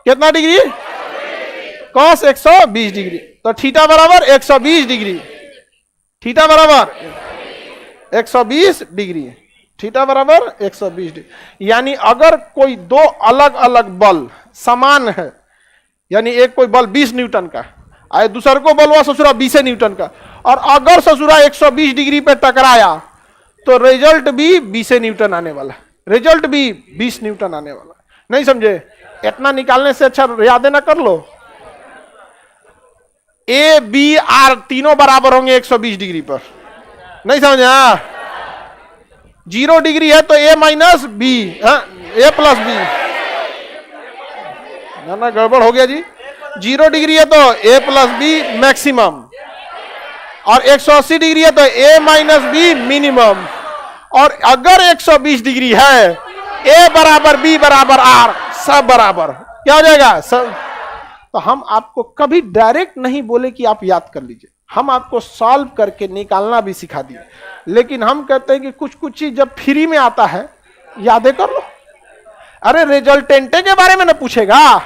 कितना डिग्री? Cos 120 degree. तो थीटा बराबर 120 डिग्री। थीटा बराबर 120 डिग्री। थीटा बराबर 120 डिग्री। यानी अगर कोई 2 अलग अलग बल समान है, यानी एक कोई बल 20 न्यूटन का, आए दूसर को बलवा ससुरा 20 न्यूटन का, और अगर ससुरा 120 डिग्री पे टकराया तो रिजल्ट भी 20 न्यूटन आने वाला, रिजल्ट भी 20 न्यूटन आने वाला। नहीं समझे? इतना निकालने से अच्छा याद ना कर लो, ए बी आर तीनों बराबर होंगे 120 डिग्री पर। नहीं समझा? 0 डिग्री है तो ए माइनस बी, ए प्लस बी, ना गड़बड़ हो गया जी। 0 डिग्री है तो ए प्लस बी मैक्सिमम, और 180 डिग्री है तो ए माइनस बी मिनिमम, और अगर 120 डिग्री है ए बराबर बी बराबर आर, सब बराबर। क्या हो जाएगा? सब। तो हम आपको कभी डायरेक्ट नहीं बोले कि आप याद कर लीजिए, हम आपको सॉल्व करके निकालना भी सिखा दिए, लेकिन हम कहते हैं कि कुछ कुछ चीज जब फ्री में आता है यादें कर लो। अरे रिजल्टेंटे के बारे में ना पूछेगा,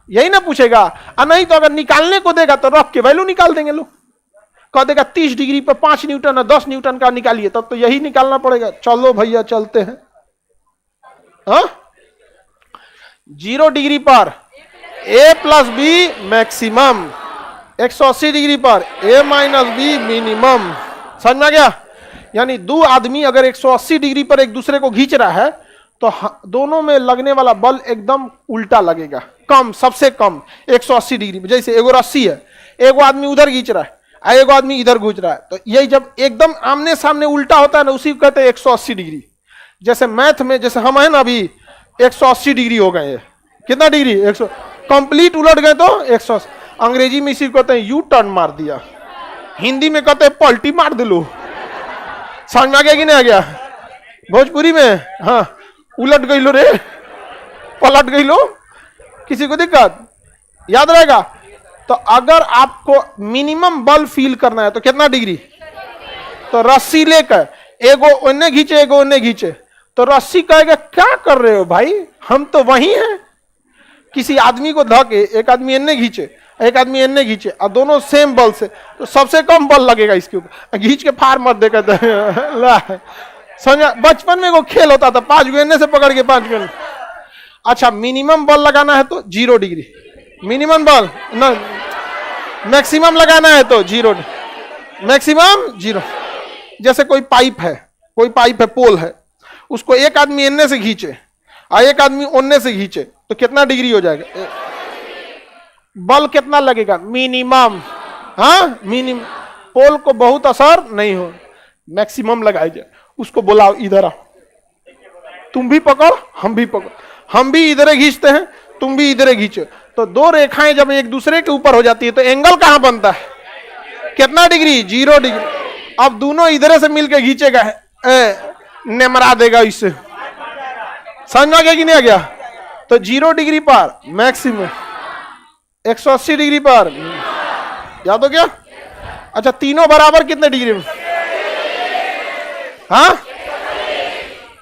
यही ना पूछेगा, नहीं तो अगर निकालने को देगा तो रफ के वैल्यू निकाल देंगे लोग। कह देगा 30 डिग्री पर 5 न्यूटन है, 10 न्यूटन का निकालिए, तब तो यही निकालना पड़ेगा। चलो भैया चलते हैं। 0 डिग्री पर ए प्लस बी मैक्सिमम, 180 डिग्री पर ए माइनस बी मिनिमम। समझ में आ गया? यानी 2 आदमी अगर 180 डिग्री पर एक दूसरे को खींच रहा है तो दोनों में लगने वाला बल एकदम उल्टा लगेगा, कम, सबसे कम 180 डिग्री पर। जैसे एगो रस्सी है, एगो आदमी उधर खींच रहा है, एगो आदमी इधर खींच रहा है, तो यही जब एकदम आमने सामने उल्टा होता है ना, उसी को कहते हैं 180 डिग्री। जैसे मैथ में जैसे हम है ना अभी 180 डिग्री हो गए, कितना डिग्री? 100। कंप्लीट उलट गए तो 180। अंग्रेजी में इसी को कहते हैं यू टर्न मार दिया, हिंदी में कहते हैं पलटी मार दिलो। समझ में आ गया कि नहीं आ गया? भोजपुरी में हाँ, उलट गई लो रे, पलट गई लो, किसी को दिक्कत? याद रहेगा। तो अगर आपको मिनिमम बल फील करना है तो कितना डिग्री, तो रस्सी लेकर एगो उन्ने खींचे एगो उन्ने खींचे, तो रस्सी कहेगा क्या कर रहे हो भाई, हम तो वही हैं। किसी आदमी को धके एक आदमी इन्ने खींचे एक आदमी इन्ने खींचे और दोनों सेम बल से, तो सबसे कम बल लगेगा इसके ऊपर, खींच के फार मत दे कहते समझा। बचपन में वो खेल होता था 5 गो इन्ने से पकड़ के 5 गो। अच्छा मिनिमम बल लगाना है तो 0 डिग्री, मिनिमम बल ना, मैक्सिमम लगाना है तो 0, मैक्सिमम 0। जैसे कोई पाइप है पोल है, उसको एक आदमी इन्ने से खींचे और एक आदमी ओन्ने से खींचे तो कितना डिग्री हो जाएगा, बल कितना लगेगा, मिनिमम। हाँ मिनिमम, पोल को बहुत असर नहीं हो, मैक्सिमम लगाई जाए। उसको बुलाओ इधर आ, तुम भी पकड़ हम भी पकड़, हम भी इधर खींचते हैं तुम भी इधर खींचो, तो 2 रेखाएं जब एक दूसरे के ऊपर हो जाती है तो एंगल कहां बनता है, कितना डिग्री, 0 डिग्री। अब दोनों इधर से मिलकर खींचेगा, नेमरा देगा इससे, समझ में आ गया कि नहीं आ गया। तो 0 डिग्री पर मैक्सिमम, 180 डिग्री पर, याद हो गया। अच्छा तीनों बराबर कितने डिग्री में, हाँ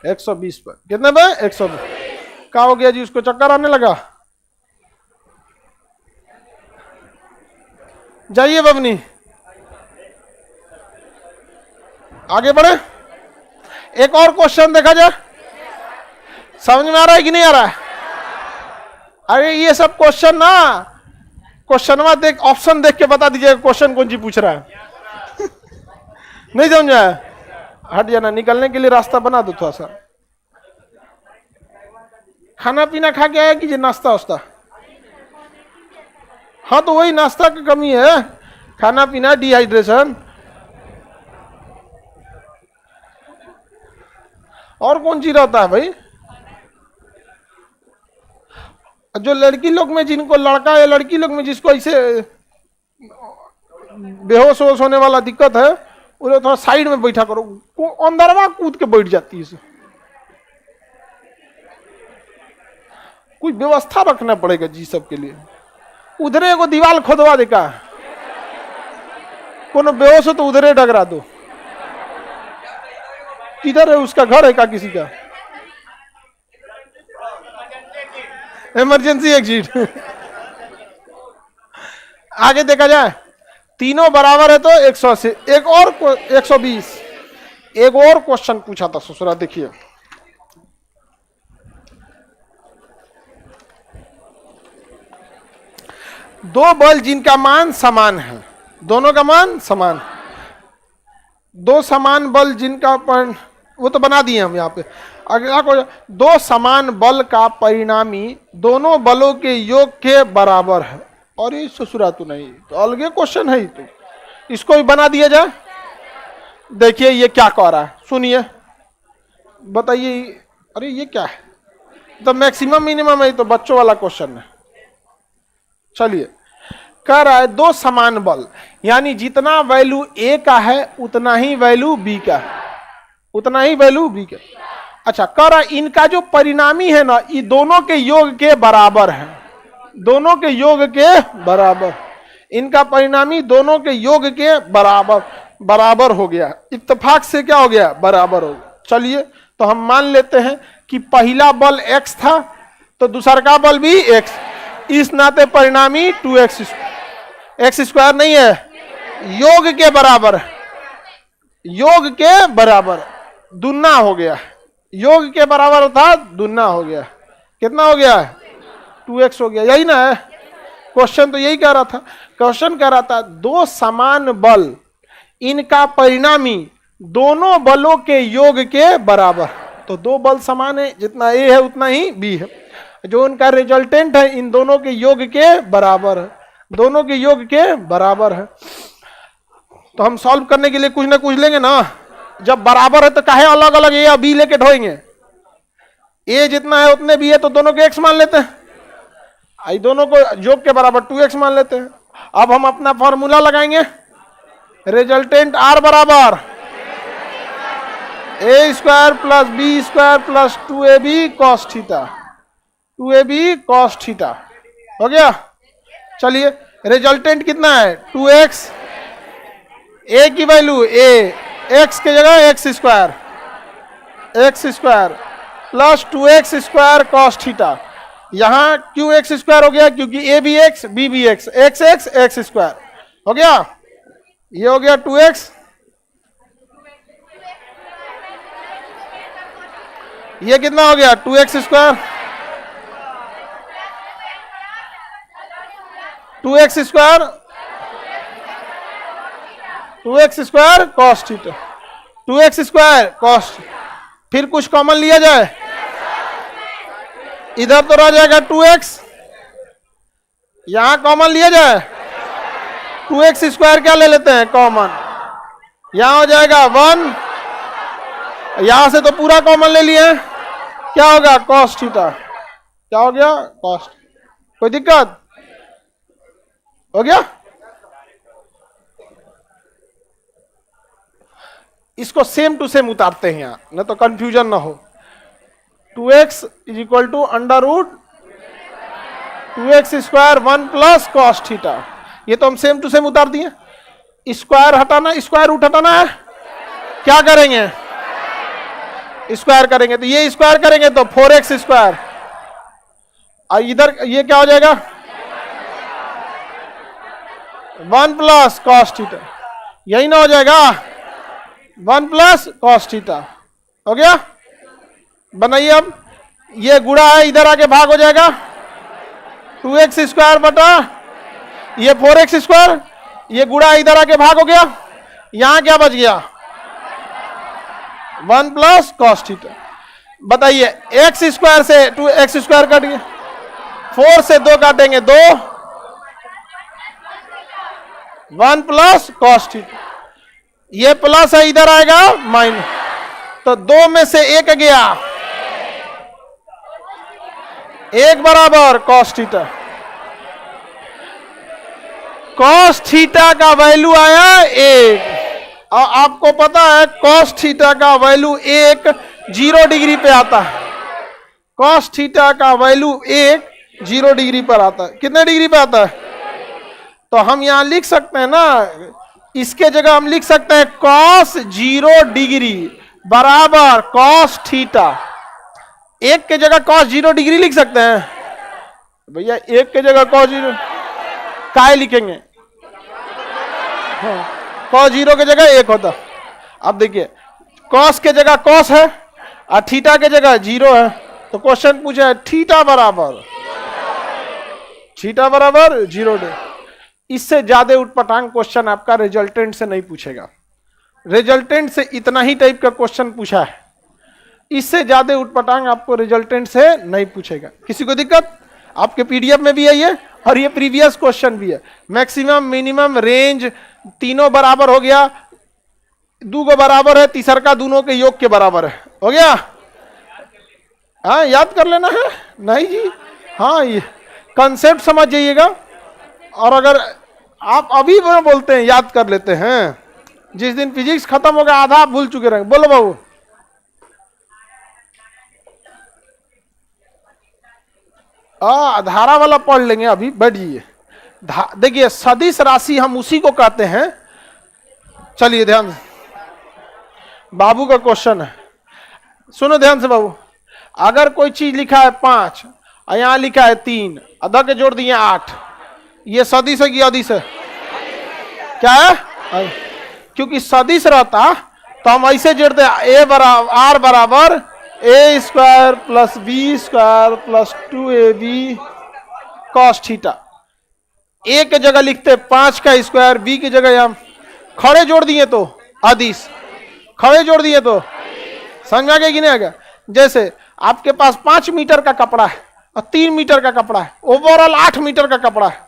120 पर, कितने पे 120। क्या हो गया जी, उसको चक्कर आने लगा। जाइए बबनी आगे बढ़े, एक और क्वेश्चन देखा जाए, समझ में आ रहा है कि नहीं आ रहा है। अरे ये सब क्वेश्चन ना, क्वेश्चन देख, ऑप्शन देख के बता दीजिएगा क्वेश्चन कौन सी पूछ रहा है नहीं समझा, हट जाना, निकलने के लिए रास्ता बना दो थोड़ा सा। खाना पीना खा के आया कीजिए, नाश्ता वास्ता। हाँ तो वही नाश्ता की कमी है, खाना पीना, डिहाइड्रेशन। और कौन चीज रहता है भाई, जो लड़की लोग में, जिनको लड़का या लड़की लोग में जिसको ऐसे बेहोश होश होने वाला दिक्कत है, उन्हें थोड़ा साइड में बैठा करो, अंदरवा कूद के बैठ जाती है। कुछ व्यवस्था रखना पड़ेगा जी सबके लिए। उधरे को दीवार खोदवा देगा, कोनो बेहोश हो तो उधरे डगरा दो। किधर है, उसका घर है क्या किसी का, इमरजेंसी एग्जिट आगे देखा जाए, तीनों बराबर है तो 180, एक और 120। एक और क्वेश्चन पूछा था ससुरा, देखिए दो बल जिनका मान समान है, दोनों का मान समान, दो समान बल जिनका वो तो बना दिए हम यहाँ पे। अगला को, दो समान बल का परिणामी दोनों बलों के योग के बराबर है। और ये ससुरा तो नहीं, तो अलगे क्वेश्चन है, तो इसको भी बना दिया जाए। देखिए ये क्या कह रहा है, सुनिए बताइए। अरे ये क्या है, तो मैक्सिमम मिनिमम है, तो बच्चों वाला क्वेश्चन है। चलिए कह रहा है दो समान बल, यानी जितना वैल्यू ए का है उतना ही वैल्यू बी का है, उतना ही वैल्यू बी का। अच्छा कह रहा है इनका जो परिणामी है ना, ये दोनों के योग के बराबर है, दोनों के योग के बराबर, इनका परिणामी दोनों के योग के बराबर, बराबर हो गया, इत्तेफाक से क्या हो गया, बराबर हो गया। चलिए तो हम मान लेते हैं कि पहला बल x था तो दूसरा का बल भी x, इस नाते परिणामी 2x x स्क्वायर नहीं है, योग के बराबर, योग के बराबर दुन्ना हो गया, योग के बराबर था दुन्ना हो गया, कितना हो गया 2x हो गया। यही ना है क्वेश्चन, तो यही कह रहा था। क्वेश्चन कह रहा था दो समान बल, इनका परिणामी दोनों बलों के योग के बराबर। तो दो बल समान है, जितना ए है उतना ही बी है, जो उनका रिजल्टेंट है इन दोनों के योग के बराबर है, दोनों के योग के बराबर है। तो हम सॉल्व करने के लिए कुछ ना कुछ लेंगे ना, जब बराबर है तो काहे अलग अलग ए या बी लेके ढोएंगे, ए जितना है उतने बी है तो दोनों के x मान लेते हैं, आई दोनों को योग के बराबर 2x मान लेते हैं। अब हम अपना फॉर्मूला लगाएंगे, रिजल्टेंट r बराबर a square plus b square plus 2ab cos theta, 2ab cos theta हो गया। चलिए रिजल्टेंट कितना है 2x, ए की वैल्यू ए, एक्स की जगह x square plus 2x square cos theta. यहां क्यों एक्स स्क्वायर हो गया? क्योंकि ए भी एक्स बी भी x, x x x square हो गया। ये हो गया 2x, ये कितना हो गया 2x square, 2x square cos theta, 2x square cos. फिर कुछ कॉमन लिया जाए, इधर तो रह जाएगा 2x, यहां कॉमन लिया जाए 2x स्क्वायर क्या ले लेते हैं कॉमन, यहां हो जाएगा 1, यहां से तो पूरा कॉमन ले लिए, क्या होगा कॉस थीटा, क्या हो गया कॉस। कोई दिक्कत हो गया? इसको सेम टू सेम उतारते हैं यहां, न तो कंफ्यूजन ना हो। 2x is equal to under root 2x square 1 plus cos theta. ये तो हम सेम टू सेम उतार दिए। स्क्वायर हटाना, स्क्वायर रूट हटाना है, क्या करेंगे स्क्वायर करेंगे, तो ये स्क्वायर करेंगे तो 4x स्क्वायर, और इधर ये क्या हो जाएगा 1 प्लस कॉस थीटा, यही ना हो जाएगा 1 प्लस कॉस थीटा। हो गया? बनाइए अब, ये गुणा है इधर आके भाग हो जाएगा 2x स्क्वायर बटा ये 4x स्क्वायर, ये गुणा इधर आके भाग हो गया, यहां क्या बच गया 1 प्लस कॉस थीटा। बताइए x स्क्वायर से 2x स्क्वायर कट गया, 4 से 2 काटेंगे 2, 1 प्लस कॉस थीटा, ये प्लस है इधर आएगा माइनस, तो 2 में से 1 गया, 1 बराबर कॉस थीटा। कॉस थीटा का वैल्यू आया 1, और आपको पता है कॉस थीटा का वैल्यू 1 0 डिग्री पे आता है। कॉस थीटा का वैल्यू 1 0 डिग्री पर आता है। कितने डिग्री पे आता है? तो हम यहां लिख सकते हैं ना, इसके जगह हम लिख सकते हैं कॉस 0 डिग्री बराबर कॉस थीटा। 1 के जगह कॉस 0 डिग्री लिख सकते हैं भैया, 1 के जगह कॉस 0 काय लिखेंगे, कॉस 0 के जगह 1 होता। अब देखिए कॉस के जगह कॉस है और थीटा के जगह 0 है, तो क्वेश्चन पूछा है थीटा बराबर 0 डिग्री। इससे ज्यादा उटपटांग क्वेश्चन आपका रिजल्टेंट से नहीं पूछेगा। रिजल्टेंट से इतना ही टाइप का क्वेश्चन पूछा है, इससे ज्यादा उटपटांग आपको रिजल्टेंट से नहीं पूछेगा। किसी को दिक्कत? आपके पीडीएफ में भी है ये, और ये प्रीवियस क्वेश्चन भी है। मैक्सिमम मिनिमम रेंज तीनों बराबर हो गया, 2 को बराबर है, तीसर का दोनों के योग के बराबर है। हो गया? हाँ याद कर लेना है, नहीं जी हाँ, ये कंसेप्ट समझ जाइएगा। और अगर आप अभी बोलते हैं याद कर लेते हैं, जिस दिन फिजिक्स खत्म होगा आधा आप भूल चुके रहेंगे। बोलो बाबू, धारा वाला पढ़ लेंगे, अभी बैठ जाइए। देखिए सदिश राशि हम उसी को कहते हैं। चलिए ध्यान से, बाबू का क्वेश्चन है, सुनो ध्यान से बाबू। अगर कोई चीज लिखा है 5 और यहां लिखा है 3, अदा के जोड़ दिए 8, ये सदिश है कि अदिश है? क्या है? क्योंकि सदिश रहता तो हम ऐसे जोड़ते आर बराबर a square plus b square plus 2ab cos theta. A के जगह लिखते 5 का स्क्वायर, बी की जगह हम खड़े जोड़ दिए तो अदिश, खड़े जोड़ दिए तो समझ आ गया कि नहीं आ गया? जैसे आपके पास 5 मीटर का कपड़ा है और 3 मीटर का कपड़ा है, ओवरऑल 8 मीटर का कपड़ा है,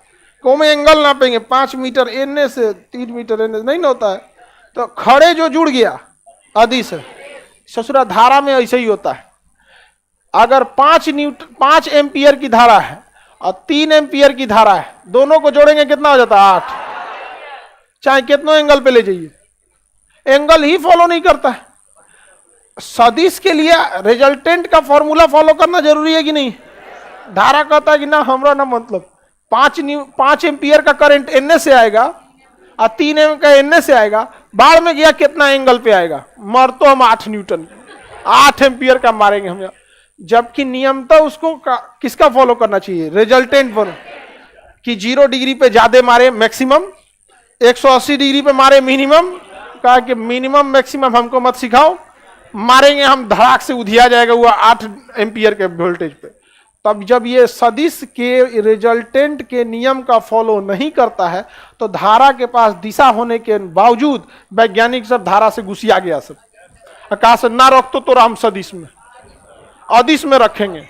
को में एंगल नापेंगे 5 मीटर एने से 3 मीटर एने नहीं ना होता है, तो खड़े जो जुड़ गया अदिश है। ससुरा धारा में ऐसे ही होता है। अगर 5 एम्पियर की धारा है और 3 एम्पियर की धारा है, दोनों को जोड़ेंगे कितना हो जाता है 8। चाहे कितनों एंगल पे ले जाइए, एंगल ही फॉलो नहीं करता है। सदिश के लिए रिजल्टेंट का फॉर्मूला फॉलो करना जरूरी है कि नहीं? धारा कहता है कि ना हमरा ना मतलब, 5 एम्पियर का करंट एनए से आएगा और 3 एम का एनए से आएगा, बाढ़ में गया कितना एंगल पे आएगा? मर तो हम 8 न्यूटन, 8 एम्पियर का मारेंगे हम। जबकि नियमतः उसको किसका फॉलो करना चाहिए? रिजल्टेंट फॉलो, कि 0 डिग्री पे ज्यादा मारे मैक्सिमम, 180 डिग्री पे मारे मिनिमम। कहा कि मिनिमम मैक्सिमम हमको मत सिखाओ, मारेंगे हम धड़ाक से उधिया जाएगा वो 8 एम्पियर के वोल्टेज पे। तब जब ये सदिश के रिजल्टेंट के नियम का फॉलो नहीं करता है तो धारा के पास दिशा होने के बावजूद वैज्ञानिक सब धारा से घुसिया गया सब, कहा से ना रख तो हम सदिश में अदिश में रखेंगे।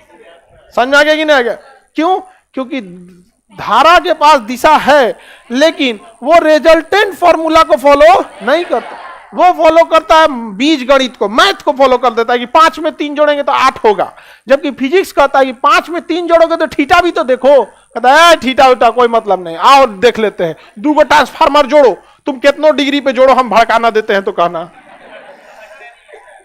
समझ में आ गया कि नहीं आ गया? क्यों? क्योंकि धारा के पास दिशा है लेकिन वो रिजल्टेंट फॉर्मूला को फॉलो नहीं करता, वो फॉलो करता है बीज गणित को, मैथ को फॉलो कर देता है कि 5 में 3 जोड़ेंगे तो 8 होगा। जबकि फिजिक्स कहता है कि 5 में 3 जोड़ोगे तो थीटा भी तो देखो। कहता है थीटा उटा कोई मतलब नहीं, आओ देख लेते हैं, 2 ट्रांसफार्मर जोड़ो, तुम कितनों डिग्री पे जोड़ो, हम भड़काना देते हैं तो कहना।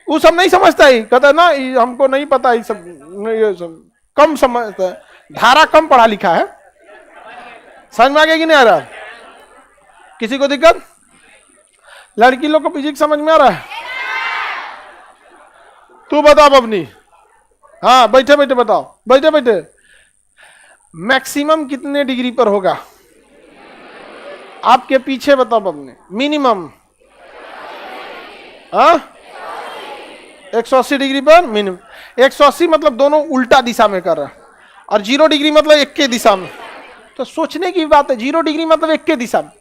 वो सब नहीं समझता ही, कहता है ना हमको नहीं पता, ये सब कम समझता है, धारा कम पढ़ा लिखा है। समझ में आ गया कि नहीं आ रहा? किसी को दिक्कत? लड़की लोग को फिजिक्स समझ में आ रहा है? तू बताओ अपनी। हाँ बैठे बैठे बताओ, बैठे बैठे। मैक्सिमम कितने डिग्री पर होगा आपके पीछे? बताओ अपने। मिनिमम 180 डिग्री पर मिनिमम। 180 मतलब दोनों उल्टा दिशा में कर रहा है, और 0 डिग्री मतलब एक के दिशा में। तो सोचने की बात है, 0 डिग्री मतलब एक के दिशा में,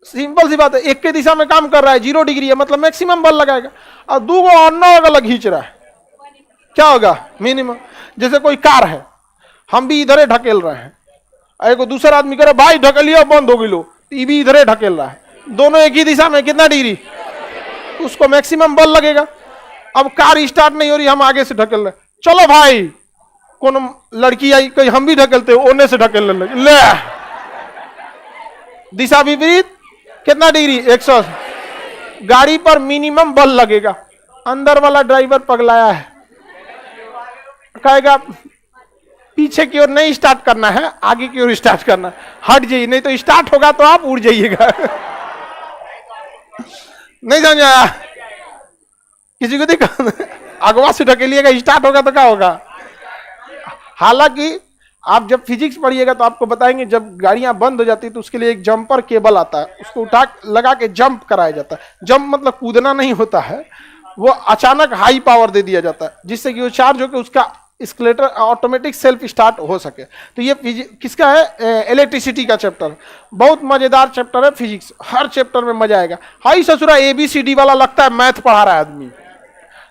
सिंपल सी बात है, एक के दिशा में काम कर रहा है, 0 डिग्री है मतलब मैक्सिमम बल लगाएगा, और 2 अन्ना अलग खींच रहा है, क्या होगा? मिनिमम। जैसे कोई कार है, हम भी इधरे ढकेल रहे हैं, एक दूसरा आदमी कह रहा भाई ढकेलियो बंद हो गई लो, ये भी इधरे ढकेल रहा है, दोनों एक ही दिशा में, कितना डिग्री? उसको मैक्सिमम बल लगेगा। अब कार स्टार्ट नहीं हो रही, हम आगे से ढकेल रहे, चलो भाई कौन लड़की आई, कहीं हम भी ढकेलते हो, ओने से ढकेलने लगे, ले दिशा विपरीत, कितना डिग्री? 180। गाड़ी पर मिनिमम बल लगेगा। अंदर वाला ड्राइवर पगलाया है, कहेगा पीछे की ओर नहीं स्टार्ट करना है, आगे की ओर स्टार्ट करना है, हट जाइए नहीं तो स्टार्ट होगा तो आप उड़ जाइएगा। नहीं समझ आया? किसी को दिक्कत? अगवा से ढकेलिएगा, स्टार्ट होगा तो क्या होगा? हालांकि आप जब फिजिक्स पढ़िएगा तो आपको बताएंगे जब गाड़ियां बंद हो जाती है तो उसके लिए एक जंपर केबल आता है, उसको उठा लगा के जंप कराया जाता है। जंप मतलब कूदना नहीं होता है, वो अचानक हाई पावर दे दिया जाता है जिससे कि वो चार्ज होकर उसका स्केलेटर ऑटोमेटिक सेल्फ स्टार्ट हो सके। तो ये किसका है? इलेक्ट्रिसिटी का चैप्टर, बहुत मजेदार चैप्टर है फिजिक्स, हर चैप्टर में मजा आएगा। हाई ससुरा ABCD वाला लगता है मैथ पढ़ा रहा है आदमी,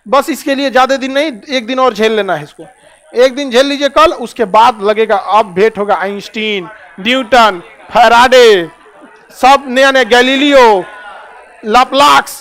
बस इसके लिए ज्यादा दिन नहीं, एक दिन और झेल लेना है इसको, एक दिन झेल लीजिए कल, उसके बाद लगेगा अब भेंट होगा आइंस्टीन, न्यूटन, फैराडे, सब नया नया, गैलीलियो, लाप्लाक्स।